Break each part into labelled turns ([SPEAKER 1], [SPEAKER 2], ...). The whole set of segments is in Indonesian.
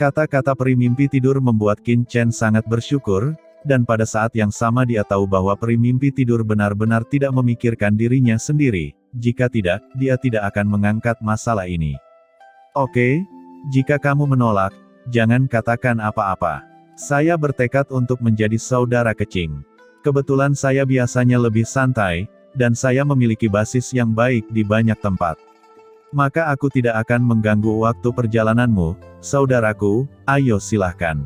[SPEAKER 1] Kata-kata peri mimpi tidur membuat Qin Chen sangat bersyukur, dan pada saat yang sama dia tahu bahwa peri mimpi tidur benar-benar tidak memikirkan dirinya sendiri, jika tidak, dia tidak akan mengangkat masalah ini. Oke, jika kamu menolak, jangan katakan apa-apa. Saya bertekad untuk menjadi saudara kecing. Kebetulan saya biasanya lebih santai, dan saya memiliki basis yang baik di banyak tempat. Maka aku tidak akan mengganggu waktu perjalananmu, saudaraku, ayo silahkan.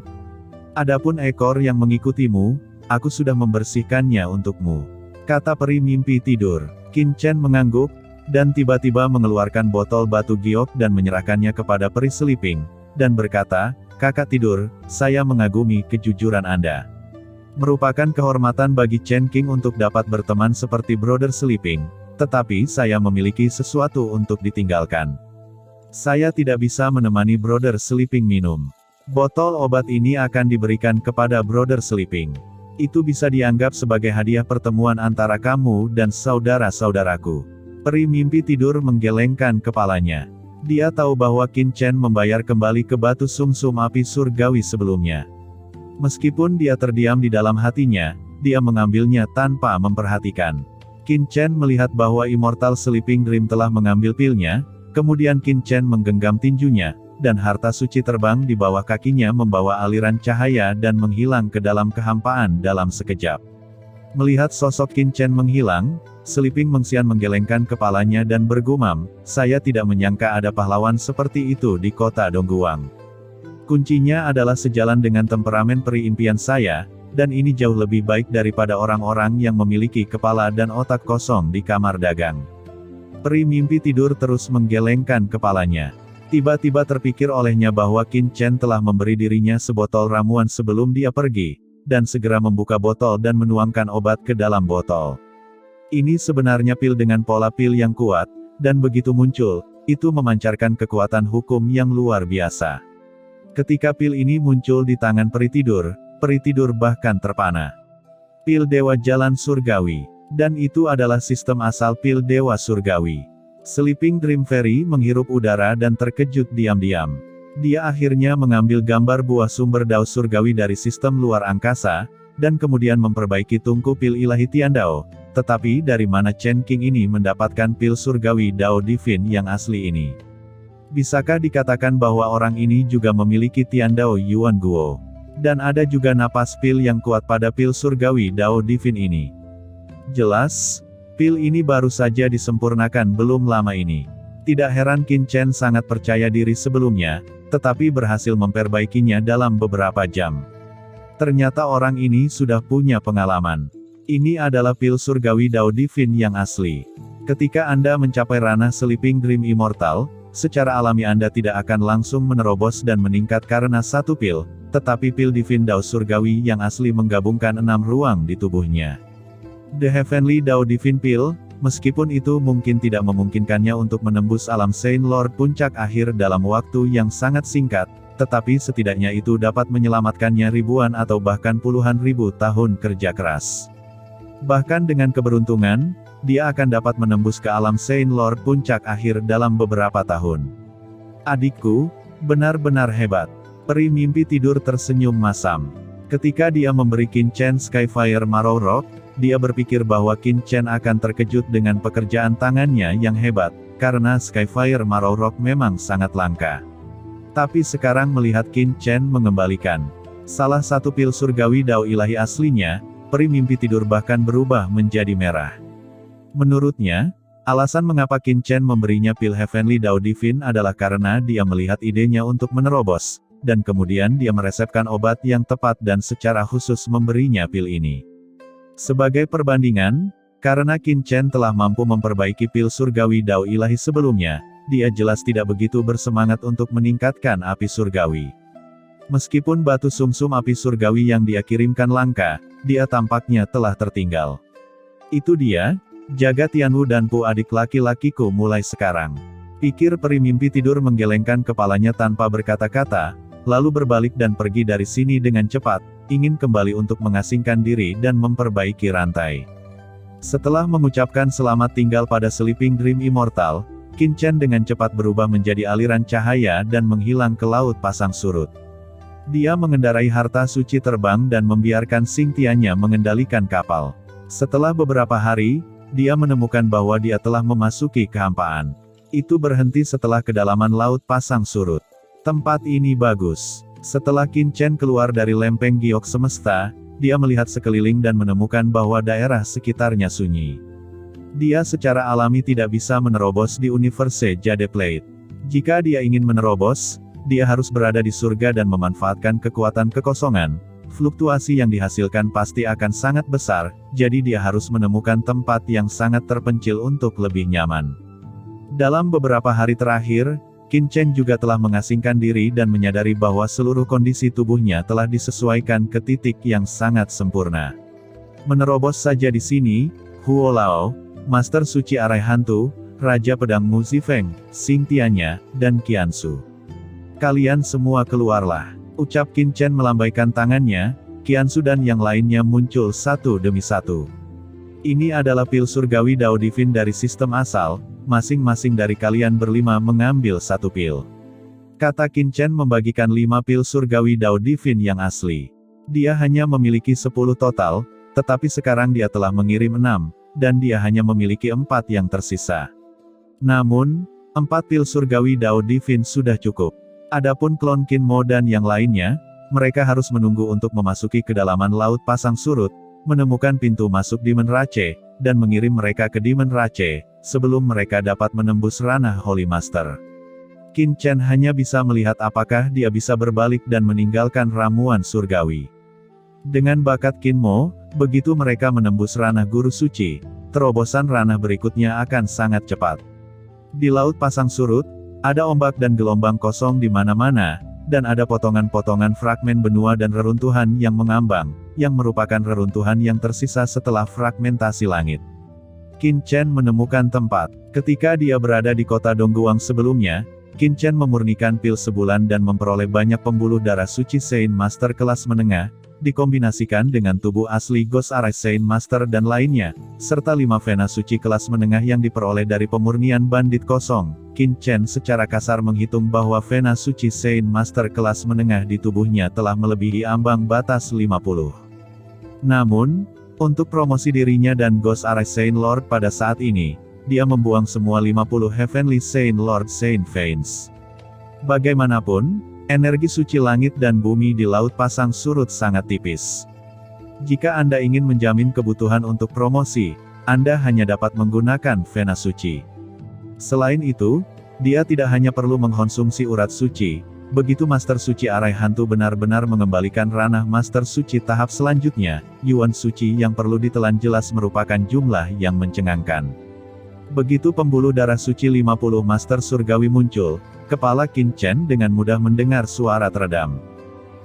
[SPEAKER 1] Adapun ekor yang mengikutimu, aku sudah membersihkannya untukmu. Kata peri mimpi tidur. Qin Chen mengangguk, dan tiba-tiba mengeluarkan botol batu giok dan menyerahkannya kepada peri sleeping, dan berkata, "Kakak tidur, saya mengagumi kejujuran Anda. Merupakan kehormatan bagi Chen King untuk dapat berteman seperti Brother Sleeping, tetapi saya memiliki sesuatu untuk ditinggalkan. Saya tidak bisa menemani Brother Sleeping minum. Botol obat ini akan diberikan kepada Brother Sleeping. Itu bisa dianggap sebagai hadiah pertemuan antara kamu dan saudara-saudaraku." Peri mimpi tidur menggelengkan kepalanya. Dia tahu bahwa Qin Chen membayar kembali ke batu sumsum api surgawi sebelumnya. Meskipun dia terdiam di dalam hatinya, dia mengambilnya tanpa memperhatikan. Qin Chen melihat bahwa Immortal Sleeping Dream telah mengambil pilnya, kemudian Qin Chen menggenggam tinjunya, dan harta suci terbang di bawah kakinya membawa aliran cahaya dan menghilang ke dalam kehampaan dalam sekejap. Melihat sosok Qin Chen menghilang, Sleeping Mengxian menggelengkan kepalanya dan bergumam, "Saya tidak menyangka ada pahlawan seperti itu di kota Dongguang. Kuncinya adalah sejalan dengan temperamen peri impian saya, dan ini jauh lebih baik daripada orang-orang yang memiliki kepala dan otak kosong di kamar dagang." Peri mimpi tidur terus menggelengkan kepalanya. Tiba-tiba terpikir olehnya bahwa Qin Chen telah memberi dirinya sebotol ramuan sebelum dia pergi, dan segera membuka botol dan menuangkan obat ke dalam botol. Ini sebenarnya pil dengan pola pil yang kuat, dan begitu muncul, itu memancarkan kekuatan hukum yang luar biasa. Ketika pil ini muncul di tangan peri tidur bahkan terpana. Pil Dewa Jalan Surgawi. Dan itu adalah sistem asal pil Dewa Surgawi. Sleeping Dream Fairy menghirup udara dan terkejut diam-diam. Dia akhirnya mengambil gambar buah sumber Dao Surgawi dari sistem luar angkasa, dan kemudian memperbaiki tungku pil ilahi Tiandao. Tetapi dari mana Chen King ini mendapatkan pil surgawi Dao Divine yang asli ini? Bisakah dikatakan bahwa orang ini juga memiliki Tiandao Yuan Guo? Dan ada juga napas pil yang kuat pada pil surgawi Dao Divine ini. Jelas, pil ini baru saja disempurnakan belum lama ini. Tidak heran Qin Chen sangat percaya diri sebelumnya, tetapi berhasil memperbaikinya dalam beberapa jam. Ternyata orang ini sudah punya pengalaman. Ini adalah pil surgawi Dao Divine yang asli. Ketika Anda mencapai ranah Sleeping Dream Immortal, secara alami Anda tidak akan langsung menerobos dan meningkat karena satu pil, tetapi pil Divine Dao Surgawi yang asli menggabungkan 6 ruang di tubuhnya. The Heavenly Dao Divine Pill, meskipun itu mungkin tidak memungkinkannya untuk menembus alam Saint Lord puncak akhir dalam waktu yang sangat singkat, tetapi setidaknya itu dapat menyelamatkannya ribuan atau bahkan puluhan ribu tahun kerja keras. Bahkan dengan keberuntungan, dia akan dapat menembus ke alam Saint Lord puncak akhir dalam beberapa tahun. Adikku, benar-benar hebat. Peri mimpi tidur tersenyum masam. Ketika dia memberi Qin Chen Skyfire Marrow Rock, dia berpikir bahwa Qin Chen akan terkejut dengan pekerjaan tangannya yang hebat, karena Skyfire Marrow Rock memang sangat langka. Tapi sekarang melihat Qin Chen mengembalikan salah satu pil surgawi Dao ilahi aslinya, peri mimpi tidur bahkan berubah menjadi merah. Menurutnya, alasan mengapa Qin Chen memberinya pil Heavenly Dao Divine adalah karena dia melihat idenya untuk menerobos, dan kemudian dia meresepkan obat yang tepat dan secara khusus memberinya pil ini. Sebagai perbandingan, karena Qin Chen telah mampu memperbaiki pil surgawi Dao ilahi sebelumnya, dia jelas tidak begitu bersemangat untuk meningkatkan api surgawi. Meskipun batu sumsum api surgawi yang dia kirimkan langka, dia tampaknya telah tertinggal. Itu dia, jaga Tianwu dan Pu adik laki-lakiku mulai sekarang. Pikir peri mimpi tidur menggelengkan kepalanya tanpa berkata-kata, lalu berbalik dan pergi dari sini dengan cepat, ingin kembali untuk mengasingkan diri dan memperbaiki rantai. Setelah mengucapkan selamat tinggal pada Sleeping Dream Immortal, Qin Chen dengan cepat berubah menjadi aliran cahaya dan menghilang ke laut pasang surut. Dia mengendarai harta suci terbang dan membiarkan Xingtianya mengendalikan kapal. Setelah beberapa hari, dia menemukan bahwa dia telah memasuki kehampaan. Itu berhenti setelah kedalaman laut pasang surut. Tempat ini bagus. Setelah Qin Chen keluar dari lempeng giok semesta, dia melihat sekeliling dan menemukan bahwa daerah sekitarnya sunyi. Dia secara alami tidak bisa menerobos di Universe Jade Plate. Jika dia ingin menerobos, dia harus berada di surga dan memanfaatkan kekuatan kekosongan. Fluktuasi yang dihasilkan pasti akan sangat besar, jadi dia harus menemukan tempat yang sangat terpencil untuk lebih nyaman. Dalam beberapa hari terakhir, Qin Chen juga telah mengasingkan diri dan menyadari bahwa seluruh kondisi tubuhnya telah disesuaikan ke titik yang sangat sempurna. Menerobos saja di sini, Huo Lao, Master Suci Arai Hantu, Raja Pedang Mu Zifeng, Xingtianya, dan Qiansu. Kalian semua keluarlah. Ucap Qin Chen melambaikan tangannya, Qiansu dan yang lainnya muncul satu demi satu. Ini adalah pil surgawi Dao Divin dari sistem asal, masing-masing dari kalian berlima mengambil satu pil. Kata Qin Chen membagikan 5 pil surgawi Dao Divin yang asli. Dia hanya memiliki 10 total, tetapi sekarang dia telah mengirim 6, dan dia hanya memiliki 4 yang tersisa. Namun, 4 pil surgawi Dao Divin sudah cukup. Adapun klon Qin Mo dan yang lainnya, mereka harus menunggu untuk memasuki kedalaman laut pasang surut, menemukan pintu masuk Demon Rache, dan mengirim mereka ke Demon Rache, sebelum mereka dapat menembus ranah Holy Master. Qin Chen hanya bisa melihat apakah dia bisa berbalik dan meninggalkan ramuan surgawi. Dengan bakat Qin Mo, begitu mereka menembus ranah Guru Suci, terobosan ranah berikutnya akan sangat cepat. Di laut pasang surut, ada ombak dan gelombang kosong di mana-mana, dan ada potongan-potongan fragmen benua dan reruntuhan yang mengambang, yang merupakan reruntuhan yang tersisa setelah fragmentasi langit. Qin Chen menemukan tempat. Ketika dia berada di kota Dongguang sebelumnya, Qin Chen memurnikan pil sebulan dan memperoleh banyak pembuluh darah suci Saint Master kelas menengah, dikombinasikan dengan tubuh asli Ghost Arai Saint Master dan lainnya, serta 5 vena suci kelas menengah yang diperoleh dari pemurnian bandit kosong. Qin Chen secara kasar menghitung bahwa vena suci Saint Master kelas menengah di tubuhnya telah melebihi ambang batas 50. Namun, untuk promosi dirinya dan Ghost Arai Saint Lord pada saat ini, dia membuang semua 50 Heavenly Saint Lord Saint Veins. Bagaimanapun, energi suci langit dan bumi di laut pasang surut sangat tipis. Jika Anda ingin menjamin kebutuhan untuk promosi, Anda hanya dapat menggunakan vena suci. Selain itu, dia tidak hanya perlu mengkonsumsi urat suci. Begitu Master Suci Arai Hantu benar-benar mengembalikan ranah Master Suci tahap selanjutnya, Yuan Suci yang perlu ditelan jelas merupakan jumlah yang mencengangkan. Begitu pembuluh darah suci 50 Master Surgawi muncul, kepala Qin Chen dengan mudah mendengar suara teredam.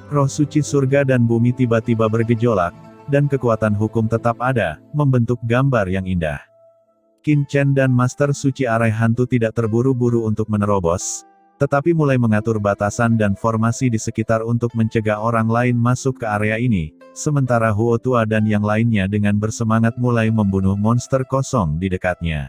[SPEAKER 1] Roh suci surga dan bumi tiba-tiba bergejolak, dan kekuatan hukum tetap ada, membentuk gambar yang indah. Qin Chen dan Master Suci Arai Hantu tidak terburu-buru untuk menerobos, tetapi mulai mengatur batasan dan formasi di sekitar untuk mencegah orang lain masuk ke area ini, sementara Huo Tua dan yang lainnya dengan bersemangat mulai membunuh monster kosong di dekatnya.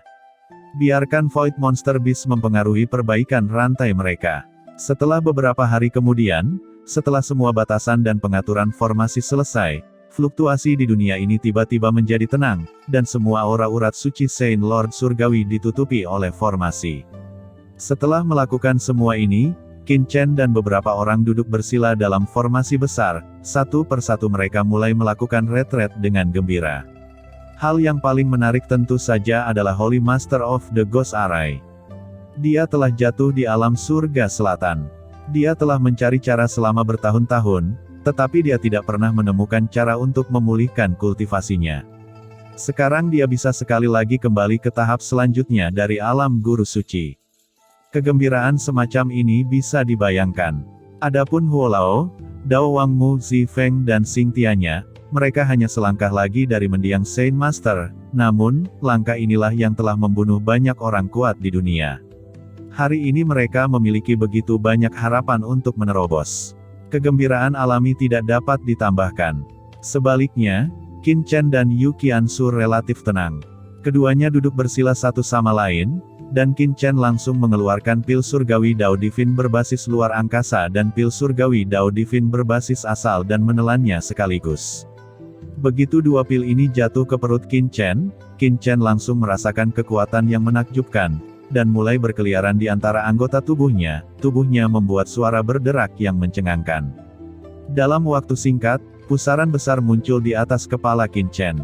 [SPEAKER 1] Biarkan Void Monster Beast mempengaruhi perbaikan rantai mereka. Setelah beberapa hari kemudian, setelah semua batasan dan pengaturan formasi selesai, fluktuasi di dunia ini tiba-tiba menjadi tenang, dan semua aura urat suci Saint Lord Surgawi ditutupi oleh formasi. Setelah melakukan semua ini, Qin Chen dan beberapa orang duduk bersila dalam formasi besar, satu persatu mereka mulai melakukan retret dengan gembira. Hal yang paling menarik tentu saja adalah Holy Master of the Ghost Arai. Dia telah jatuh di alam surga selatan. Dia telah mencari cara selama bertahun-tahun, tetapi dia tidak pernah menemukan cara untuk memulihkan kultivasinya. Sekarang dia bisa sekali lagi kembali ke tahap selanjutnya dari alam guru suci. Kegembiraan semacam ini bisa dibayangkan. Adapun Huo Lao, Dao Wang Mu Zifeng dan Xingtianya, mereka hanya selangkah lagi dari mendiang Saint Master, namun, langkah inilah yang telah membunuh banyak orang kuat di dunia. Hari ini mereka memiliki begitu banyak harapan untuk menerobos. Kegembiraan alami tidak dapat ditambahkan. Sebaliknya, Qin Chen dan Yu Qiansu relatif tenang. Keduanya duduk bersila satu sama lain, Dan Qin Chen langsung mengeluarkan pil surgawi Dao Divin berbasis luar angkasa dan pil surgawi Dao Divin berbasis asal dan menelannya sekaligus. Begitu dua pil ini jatuh ke perut Qin Chen langsung merasakan kekuatan yang menakjubkan, dan mulai berkeliaran di antara anggota tubuhnya membuat suara berderak yang mencengangkan. Dalam waktu singkat, pusaran besar muncul di atas kepala Qin Chen.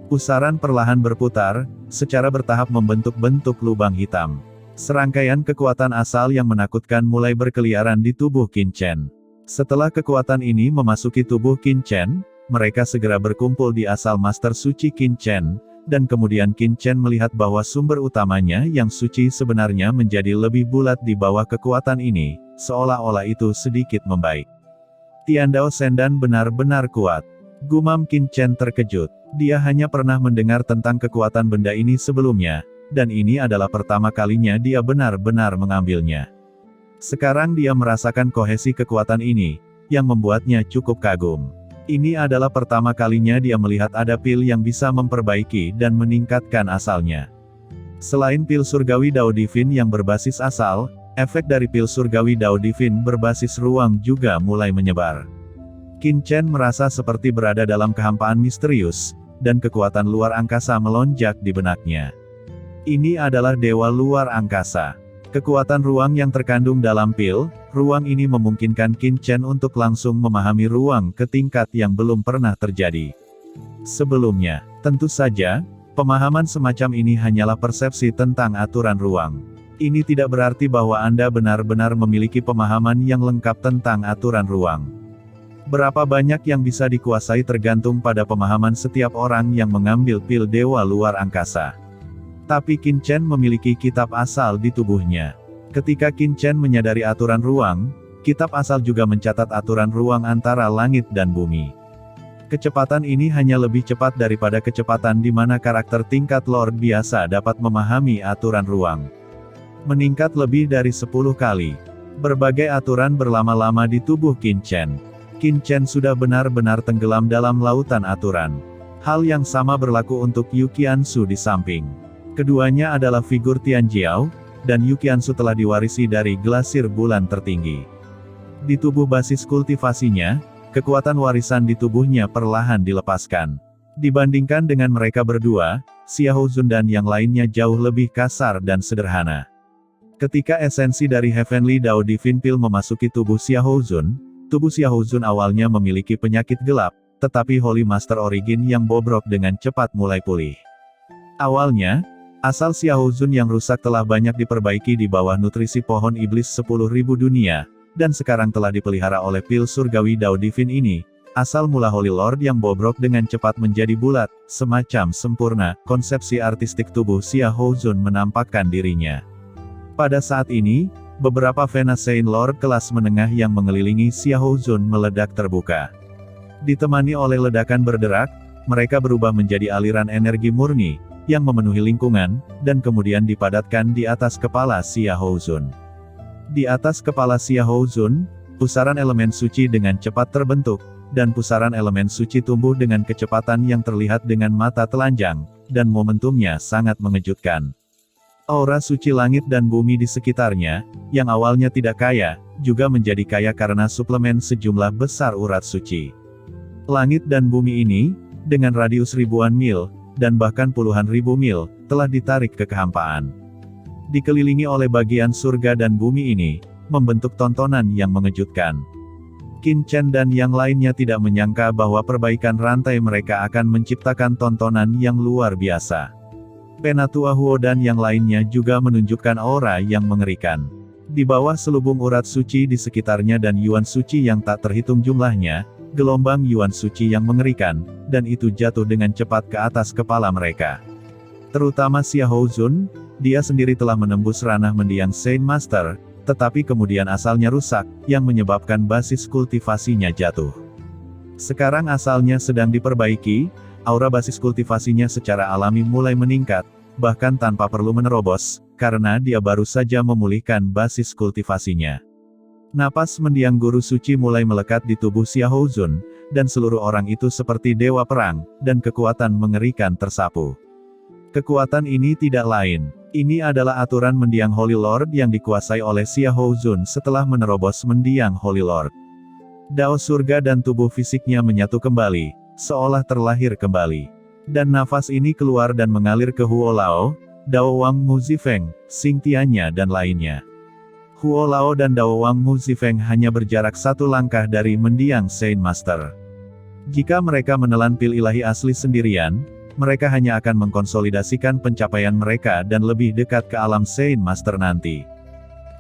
[SPEAKER 1] Pusaran perlahan berputar, secara bertahap membentuk lubang hitam. Serangkaian kekuatan asal yang menakutkan mulai berkeliaran di tubuh Qin Chen. Setelah kekuatan ini memasuki tubuh Qin Chen, mereka segera berkumpul di asal Master Suci Qin Chen, dan kemudian Qin Chen melihat bahwa sumber utamanya yang suci sebenarnya menjadi lebih bulat di bawah kekuatan ini, seolah-olah itu sedikit membaik. Tiandao Sendan benar-benar kuat. Gumam Qin Chen terkejut. Dia hanya pernah mendengar tentang kekuatan benda ini sebelumnya, dan ini adalah pertama kalinya dia benar-benar mengambilnya. Sekarang dia merasakan kohesi kekuatan ini, yang membuatnya cukup kagum. Ini adalah pertama kalinya dia melihat ada pil yang bisa memperbaiki dan meningkatkan asalnya. Selain pil surgawi Dao Divin yang berbasis asal, efek dari pil surgawi Dao Divin berbasis ruang juga mulai menyebar. Qin Chen merasa seperti berada dalam kehampaan misterius, dan kekuatan luar angkasa melonjak di benaknya. Ini adalah dewa luar angkasa. Kekuatan ruang yang terkandung dalam pil, ruang ini memungkinkan Qin Chen untuk langsung memahami ruang ke tingkat yang belum pernah terjadi sebelumnya. Tentu saja, pemahaman semacam ini hanyalah persepsi tentang aturan ruang. Ini tidak berarti bahwa Anda benar-benar memiliki pemahaman yang lengkap tentang aturan ruang. Berapa banyak yang bisa dikuasai tergantung pada pemahaman setiap orang yang mengambil pil dewa luar angkasa. Tapi Qin Chen memiliki kitab asal di tubuhnya. Ketika Qin Chen menyadari aturan ruang, kitab asal juga mencatat aturan ruang antara langit dan bumi. Kecepatan ini hanya lebih cepat daripada kecepatan di mana karakter tingkat Lord biasa dapat memahami aturan ruang. Meningkat lebih dari 10 kali. Berbagai aturan berlama-lama di tubuh Qin Chen. Qin Chen sudah benar-benar tenggelam dalam lautan aturan. Hal yang sama berlaku untuk Yu Qiansu di samping. Keduanya adalah figur Tianjiao, dan Yu Qiansu telah diwarisi dari Glasir Bulan tertinggi. Di tubuh basis kultivasinya, kekuatan warisan di tubuhnya perlahan dilepaskan. Dibandingkan dengan mereka berdua, Xiahou Zun dan yang lainnya jauh lebih kasar dan sederhana. Ketika esensi dari Heavenly Dao Divine Pill memasuki tubuh Xiahou Zun awalnya memiliki penyakit gelap, tetapi Holy Master Origin yang bobrok dengan cepat mulai pulih. Awalnya, asal Xiahou Zun yang rusak telah banyak diperbaiki di bawah nutrisi pohon iblis 10.000 dunia, dan sekarang telah dipelihara oleh pil surgawi Dao Divine ini. Asal mula Holy Lord yang bobrok dengan cepat menjadi bulat, semacam sempurna. Konsepsi artistik tubuh Xiahou Zun menampakkan dirinya. Pada saat ini, beberapa vena Saint Lord kelas menengah yang mengelilingi Xiahou Zun meledak terbuka. Ditemani oleh ledakan berderak, mereka berubah menjadi aliran energi murni, yang memenuhi lingkungan, dan kemudian dipadatkan di atas kepala Xiahou Zun. Di atas kepala Xiahou Zun, pusaran elemen suci dengan cepat terbentuk, dan pusaran elemen suci tumbuh dengan kecepatan yang terlihat dengan mata telanjang, dan momentumnya sangat mengejutkan. Aura suci langit dan bumi di sekitarnya, yang awalnya tidak kaya, juga menjadi kaya karena suplemen sejumlah besar urat suci. Langit dan bumi ini, dengan radius ribuan mil, dan bahkan puluhan ribu mil, telah ditarik ke kehampaan. Dikelilingi oleh bagian surga dan bumi ini, membentuk tontonan yang mengejutkan. Qin Chen dan yang lainnya tidak menyangka bahwa perbaikan rantai mereka akan menciptakan tontonan yang luar biasa. Penatua Huo dan yang lainnya juga menunjukkan aura yang mengerikan. Di bawah selubung urat suci di sekitarnya dan yuan suci yang tak terhitung jumlahnya, gelombang yuan suci yang mengerikan, dan itu jatuh dengan cepat ke atas kepala mereka. Terutama Xiahou Zun, dia sendiri telah menembus ranah mendiang Saint Master, tetapi kemudian asalnya rusak, yang menyebabkan basis kultivasinya jatuh. Sekarang asalnya sedang diperbaiki, aura basis kultivasinya secara alami mulai meningkat, bahkan tanpa perlu menerobos, karena dia baru saja memulihkan basis kultivasinya. Napas mendiang guru suci mulai melekat di tubuh Xiahou Zun, dan seluruh orang itu seperti dewa perang, dan kekuatan mengerikan tersapu. Kekuatan ini tidak lain. Ini adalah aturan mendiang Holy Lord yang dikuasai oleh Xiahou Zun setelah menerobos mendiang Holy Lord. Dao surga dan tubuh fisiknya menyatu kembali, seolah terlahir kembali. Dan nafas ini keluar dan mengalir ke Huo Lao, Dao Wang Mu Zifeng, Xing Tianya dan lainnya. Huo Lao dan Dao Wang Mu Zifeng hanya berjarak satu langkah dari mendiang Saint Master. Jika mereka menelan pil ilahi asli sendirian, mereka hanya akan mengkonsolidasikan pencapaian mereka dan lebih dekat ke alam Saint Master nanti.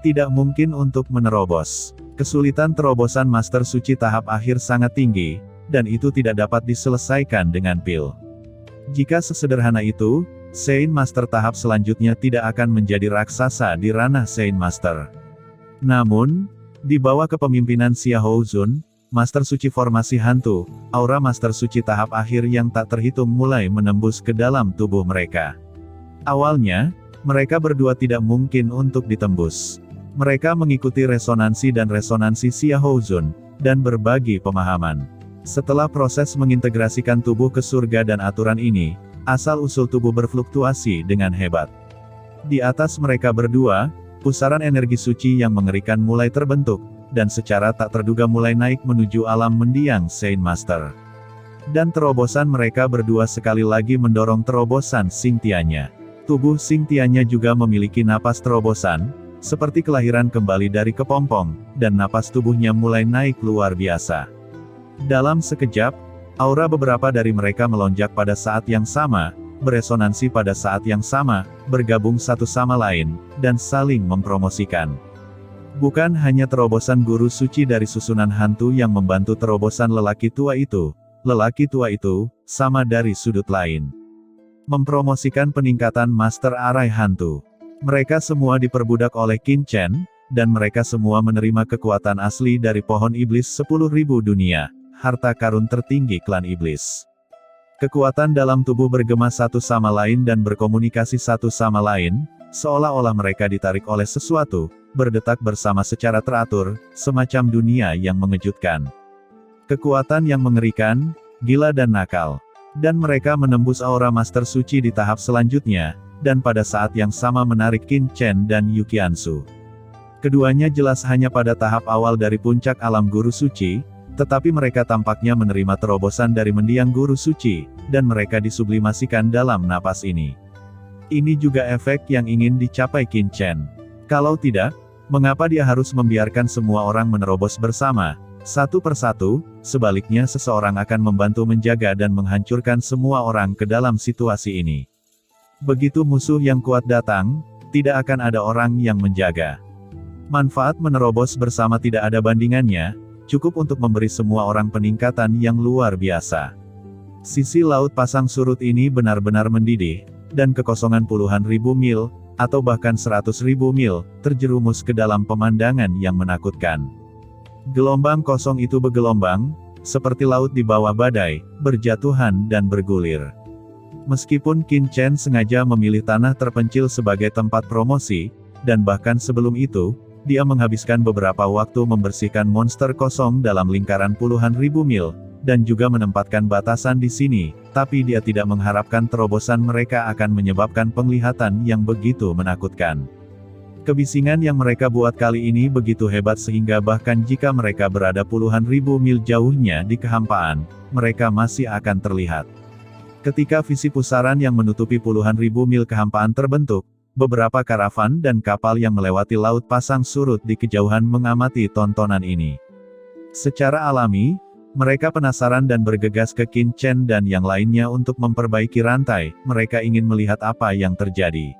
[SPEAKER 1] Tidak mungkin untuk menerobos. Kesulitan terobosan Master Suci tahap akhir sangat tinggi, dan itu tidak dapat diselesaikan dengan pil. Jika sesederhana itu, Saint Master tahap selanjutnya tidak akan menjadi raksasa di ranah Saint Master. Namun, di bawah kepemimpinan Xiahou Zun, Master Suci formasi hantu, aura Master Suci tahap akhir yang tak terhitung mulai menembus ke dalam tubuh mereka. Awalnya, mereka berdua tidak mungkin untuk ditembus. Mereka mengikuti resonansi dan resonansi Xiahou Zun, dan berbagi pemahaman. Setelah proses mengintegrasikan tubuh ke surga dan aturan ini, asal-usul tubuh berfluktuasi dengan hebat. Di atas mereka berdua, pusaran energi suci yang mengerikan mulai terbentuk, dan secara tak terduga mulai naik menuju alam mendiang Saint Master. Dan terobosan mereka berdua sekali lagi mendorong terobosan Xing Tianya. Tubuh Xing Tianya juga memiliki napas terobosan, seperti kelahiran kembali dari kepompong, dan napas tubuhnya mulai naik luar biasa. Dalam sekejap, aura beberapa dari mereka melonjak pada saat yang sama, beresonansi pada saat yang sama, bergabung satu sama lain, dan saling mempromosikan. Bukan hanya terobosan guru suci dari susunan hantu yang membantu terobosan lelaki tua itu sama dari sudut lain. Mempromosikan peningkatan Master Arai Hantu. Mereka semua diperbudak oleh Qin Chen, dan mereka semua menerima kekuatan asli dari pohon iblis 10.000 dunia, harta karun tertinggi klan iblis. Kekuatan dalam tubuh bergema satu sama lain dan berkomunikasi satu sama lain, seolah-olah mereka ditarik oleh sesuatu, berdetak bersama secara teratur, semacam dunia yang mengejutkan. Kekuatan yang mengerikan, gila dan nakal. Dan mereka menembus aura Master Suci di tahap selanjutnya, dan pada saat yang sama menarik Qin Chen dan Yukiansu. Keduanya jelas hanya pada tahap awal dari puncak alam Guru Suci, tetapi mereka tampaknya menerima terobosan dari mendiang Guru Suci, dan mereka disublimasikan dalam napas ini. Ini juga efek yang ingin dicapai Qin Chen. Kalau tidak, mengapa dia harus membiarkan semua orang menerobos bersama, satu persatu, sebaliknya seseorang akan membantu menjaga dan menghancurkan semua orang ke dalam situasi ini. Begitu musuh yang kuat datang, tidak akan ada orang yang menjaga. Manfaat menerobos bersama tidak ada bandingannya, cukup untuk memberi semua orang peningkatan yang luar biasa. Sisi laut pasang surut ini benar-benar mendidih, dan kekosongan puluhan ribu mil, atau bahkan 100.000 mil, terjerumus ke dalam pemandangan yang menakutkan. Gelombang kosong itu bergelombang, seperti laut di bawah badai, berjatuhan dan bergulir. Meskipun Qin Chen sengaja memilih tanah terpencil sebagai tempat promosi, dan bahkan sebelum itu, dia menghabiskan beberapa waktu membersihkan monster kosong dalam lingkaran puluhan ribu mil, dan juga menempatkan batasan di sini, tapi dia tidak mengharapkan terobosan mereka akan menyebabkan penglihatan yang begitu menakutkan. Kebisingan yang mereka buat kali ini begitu hebat sehingga bahkan jika mereka berada puluhan ribu mil jauhnya di kehampaan, mereka masih akan terlihat. Ketika visi pusaran yang menutupi puluhan ribu mil kehampaan terbentuk, beberapa karavan dan kapal yang melewati laut pasang surut di kejauhan mengamati tontonan ini. Secara alami, mereka penasaran dan bergegas ke Qin Chen dan yang lainnya untuk memperbaiki rantai, mereka ingin melihat apa yang terjadi.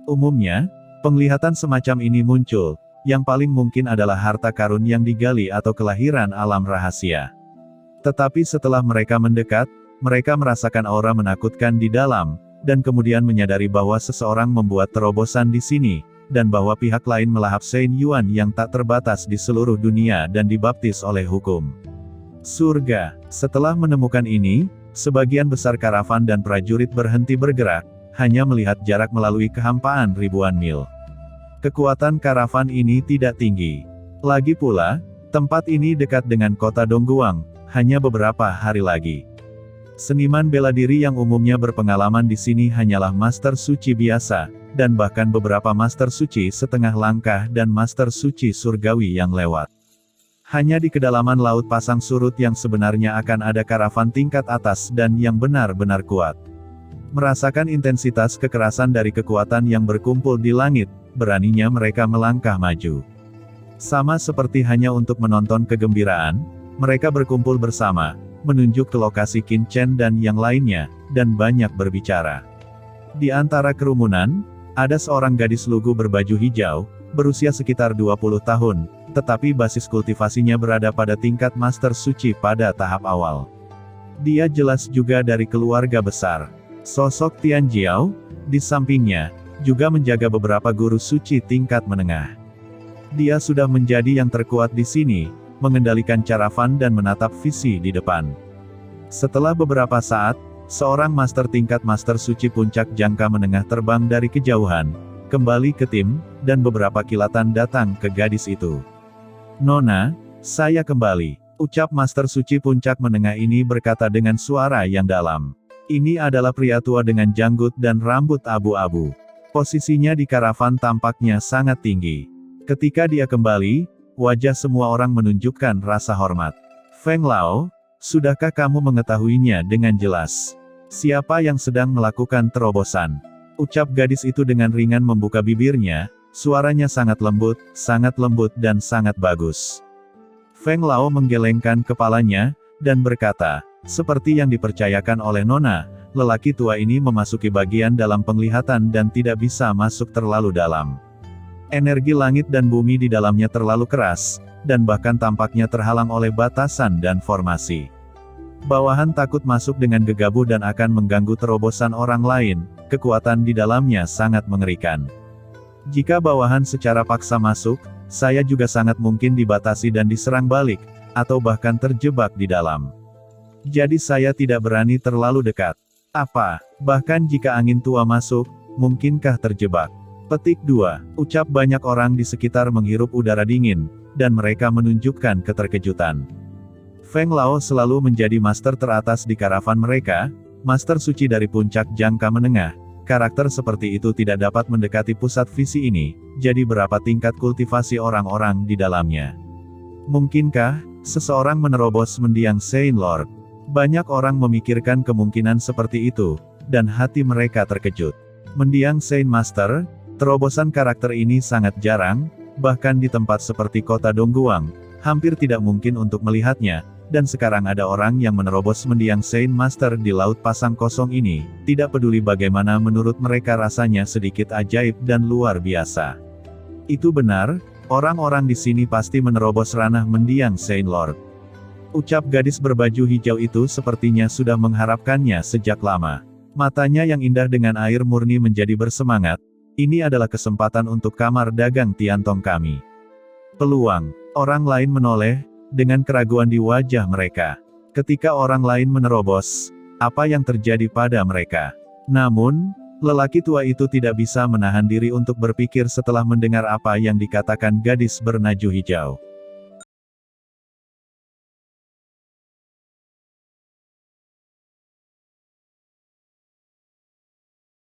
[SPEAKER 1] Umumnya, penglihatan semacam ini muncul, yang paling mungkin adalah harta karun yang digali atau kelahiran alam rahasia. Tetapi setelah mereka mendekat, mereka merasakan aura menakutkan di dalam, dan kemudian menyadari bahwa seseorang membuat terobosan di sini, dan bahwa pihak lain melahap Saint Yuan yang tak terbatas di seluruh dunia dan dibaptis oleh hukum surga. Setelah menemukan ini, sebagian besar karavan dan prajurit berhenti bergerak, hanya melihat jarak melalui kehampaan ribuan mil. Kekuatan karavan ini tidak tinggi. Lagi pula, tempat ini dekat dengan kota Dongguang, hanya beberapa hari lagi. Seniman bela diri yang umumnya berpengalaman di sini hanyalah Master Suci biasa, dan bahkan beberapa Master Suci setengah langkah dan Master Suci surgawi yang lewat. Hanya di kedalaman laut pasang surut yang sebenarnya akan ada karavan tingkat atas dan yang benar-benar kuat. Merasakan intensitas kekerasan dari kekuatan yang berkumpul di langit, beraninya mereka melangkah maju. Sama seperti hanya untuk menonton kegembiraan, mereka berkumpul bersama, menunjuk ke lokasi Qin Chen dan yang lainnya, dan banyak berbicara. Di antara kerumunan, ada seorang gadis lugu berbaju hijau, berusia sekitar 20 tahun, tetapi basis kultivasinya berada pada tingkat Master Suci pada tahap awal. Dia jelas juga dari keluarga besar. Sosok Tian Jiao, di sampingnya, juga menjaga beberapa guru suci tingkat menengah. Dia sudah menjadi yang terkuat di sini, mengendalikan caravan dan menatap visi di depan. Setelah beberapa saat, seorang master tingkat Master Suci puncak jangka menengah terbang dari kejauhan, kembali ke tim, dan beberapa kilatan datang ke gadis itu. "Nona, saya kembali," ucap Master Suci puncak menengah ini berkata dengan suara yang dalam. Ini adalah pria tua dengan janggut dan rambut abu-abu. Posisinya di karavan tampaknya sangat tinggi. Ketika dia kembali, wajah semua orang menunjukkan rasa hormat. "Feng Lao, sudahkah kamu mengetahuinya dengan jelas? Siapa yang sedang melakukan terobosan?" Ucap gadis itu dengan ringan membuka bibirnya, suaranya sangat lembut dan sangat bagus. Feng Lao menggelengkan kepalanya, dan berkata, "Seperti yang dipercayakan oleh Nona, lelaki tua ini memasuki bagian dalam penglihatan dan tidak bisa masuk terlalu dalam. Energi langit dan bumi di dalamnya terlalu keras, dan bahkan tampaknya terhalang oleh batasan dan formasi. Bawahan takut masuk dengan gegabah dan akan mengganggu terobosan orang lain, kekuatan di dalamnya sangat mengerikan. Jika bawahan secara paksa masuk, saya juga sangat mungkin dibatasi dan diserang balik, atau bahkan terjebak di dalam. Jadi saya tidak berani terlalu dekat. Bahkan jika angin tua masuk, mungkinkah terjebak?" Petik 2. Ucap banyak orang di sekitar menghirup udara dingin, dan mereka menunjukkan keterkejutan. Feng Lao selalu menjadi master teratas di karavan mereka, master suci dari puncak jangka menengah. Karakter seperti itu tidak dapat mendekati pusat visi ini, jadi berapa tingkat kultivasi orang-orang di dalamnya? Mungkinkah seseorang menerobos mendiang Saint Lord? Banyak orang memikirkan kemungkinan seperti itu, dan hati mereka terkejut. Mendiang Saint Master, terobosan karakter ini sangat jarang, bahkan di tempat seperti kota Dongguang, hampir tidak mungkin untuk melihatnya, dan sekarang ada orang yang menerobos mendiang Saint Master di laut pasang kosong ini, tidak peduli bagaimana menurut mereka rasanya sedikit ajaib dan luar biasa. Itu benar, orang-orang di sini pasti menerobos ranah mendiang Saint Lord. Ucap gadis berbaju hijau itu sepertinya sudah mengharapkannya sejak lama. Matanya yang indah dengan air murni menjadi bersemangat. "Ini adalah kesempatan untuk kamar dagang Tiantong kami." Peluang. Orang lain menoleh, dengan keraguan di wajah mereka. Ketika orang lain menerobos, apa yang terjadi pada mereka? Namun, lelaki tua itu tidak bisa menahan diri untuk berpikir setelah mendengar apa yang dikatakan gadis bernaju hijau.